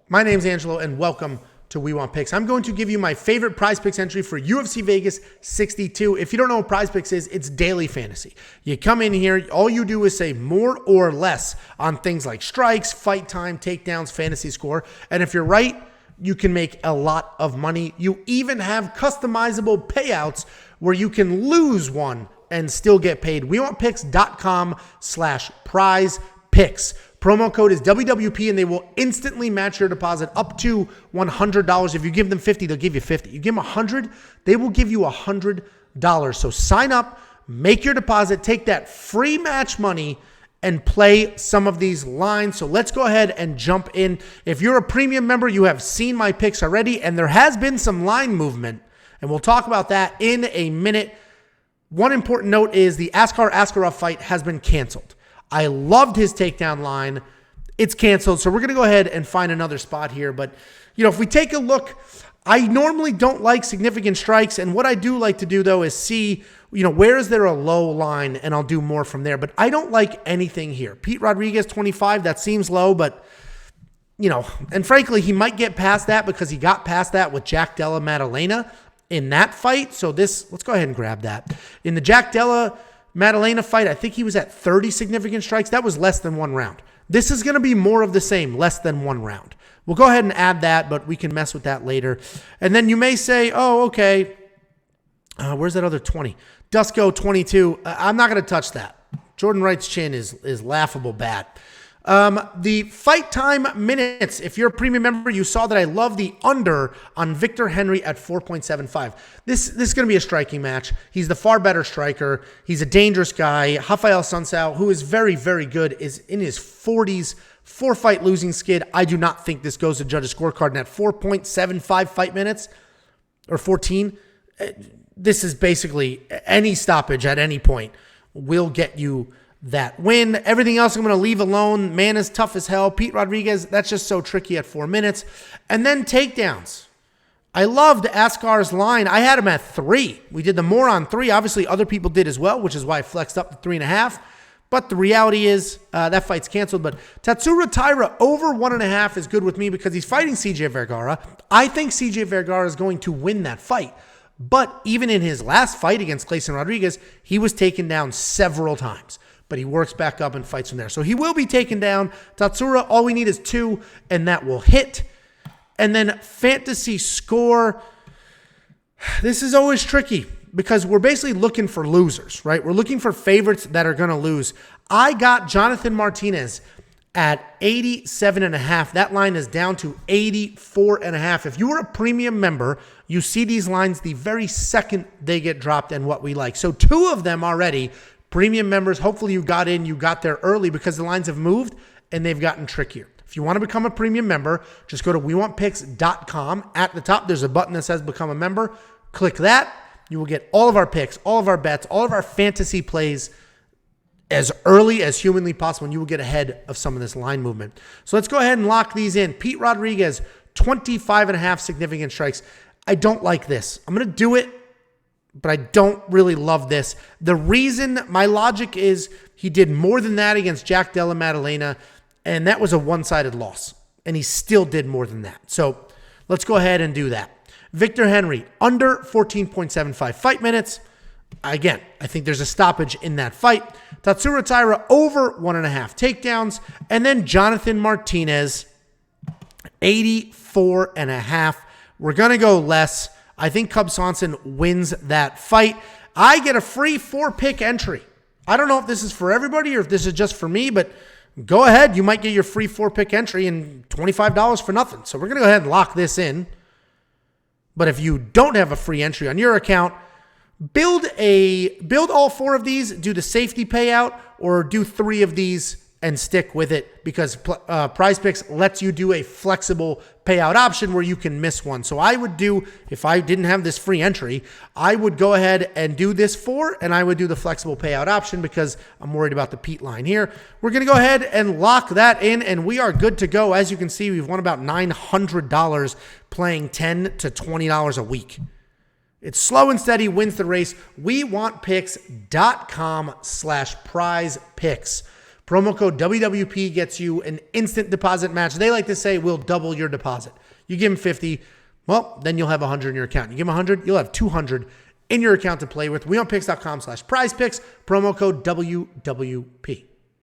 My name's Angelo, and welcome to We Want Picks. I'm going to give you my favorite PrizePicks entry for UFC Vegas 62. If you don't know what PrizePicks is, it's daily fantasy. You come in here, all you do is say more or less on things like strikes, fight time, takedowns, fantasy score, and if you're right, you can make a lot of money. You even have customizable payouts where you can lose one and still get paid. WeWantPicks.com/PrizePicks. Promo code is WWP, and they will instantly match your deposit up to $100. If you give them 50, they'll give you 50. You give them 100, they will give you $100. So sign up, make your deposit, take that free match money, and play some of these lines. So let's go ahead and jump in. If you're a premium member, you have seen my picks already, and there has been some line movement, and we'll talk about that in a minute. One important note is the Askar Askarov fight has been canceled. I loved his takedown line. It's canceled, so we're going to go ahead and find another spot here. But, if we take a look, I normally don't like significant strikes, and what I do like to do, though, is see, where is there a low line, and I'll do more from there. But I don't like anything here. Pete Rodriguez, 25, that seems low, but, and frankly, he might get past that because he got past that with Jack Della Maddalena in that fight. So let's go ahead and grab that. In the Jack Della Maddalena fight, I think he was at 30 significant strikes. That was less than one round. This is going to be more of the same, less than one round. We'll go ahead and add that, but we can mess with that later. And then you may say, oh, okay, where's that other 20? Dusko, 22. I'm not going to touch that. Jordan Wright's chin is laughable bad. The fight time minutes, if you're a premium member, you saw that I love the under on Victor Henry at 4.75. This is going to be a striking match. He's the far better striker. He's a dangerous guy. Rafael Sunsao, who is very, very good, is in his 40s, 4-fight losing skid. I do not think this goes to judge's scorecard. And at 4.75 fight minutes, or 14, this is basically any stoppage at any point will get you that win. Everything else I'm going to leave alone. Man is tough as hell. Pete Rodriguez, that's just so tricky at 4 minutes. And then takedowns. I loved Askar's line. I had him at 3. We did the more on 3. Obviously, other people did as well, which is why I flexed up to 3.5. But the reality is that fight's canceled. But Tatsuro Taira over 1.5 is good with me because he's fighting CJ Vergara. I think CJ Vergara is going to win that fight. But even in his last fight against Clayson Rodriguez, he was taken down several times. But he works back up and fights from there. So he will be taken down. Tatsura, all we need is 2, and that will hit. And then fantasy score. This is always tricky because we're basically looking for losers, right? We're looking for favorites that are going to lose. I got Jonathan Martinez at 87.5. That line is down to 84.5. If you are a premium member, you see these lines the very second they get dropped and what we like. So 2 of them already. Premium members, hopefully you got there early because the lines have moved and they've gotten trickier. If you want to become a premium member, just go to WeWantPicks.com. At the top, there's a button that says Become a Member. Click that. You will get all of our picks, all of our bets, all of our fantasy plays as early as humanly possible, and you will get ahead of some of this line movement. So let's go ahead and lock these in. Pete Rodriguez, 25.5 significant strikes. I don't like this. I'm going to do it, but I don't really love this. The reason, my logic is he did more than that against Jack Della Maddalena, and that was a one-sided loss, and he still did more than that. So let's go ahead and do that. Victor Henry, under 14.75 fight minutes. Again, I think there's a stoppage in that fight. Tatsuro Taira, over 1.5 takedowns. And then Jonathan Martinez, 84.5. We're going to go less. I think Cub Swanson wins that fight. I get a free 4-pick entry. I don't know if this is for everybody or if this is just for me, but go ahead. You might get your free 4-pick entry and $25 for nothing. So we're going to go ahead and lock this in. But if you don't have a free entry on your account, build all 4 of these, do the safety payout, or do 3 of these and stick with it because PrizePicks lets you do a flexible payout option where you can miss one. So I would do, if I didn't have this free entry, I would go ahead and do this 4, and I would do the flexible payout option because I'm worried about the Pete line here. We're going to go ahead and lock that in, and we are good to go. As you can see, we've won about $900 playing $10 to $20 a week. It's slow and steady, wins the race. WeWantPicks.com/PrizePicks. Promo code WWP gets you an instant deposit match. They like to say, we'll double your deposit. You give them 50, well, then you'll have 100 in your account. You give them 100, you'll have 200 in your account to play with. WeOnPicks.com/PrizePicks, promo code WWP.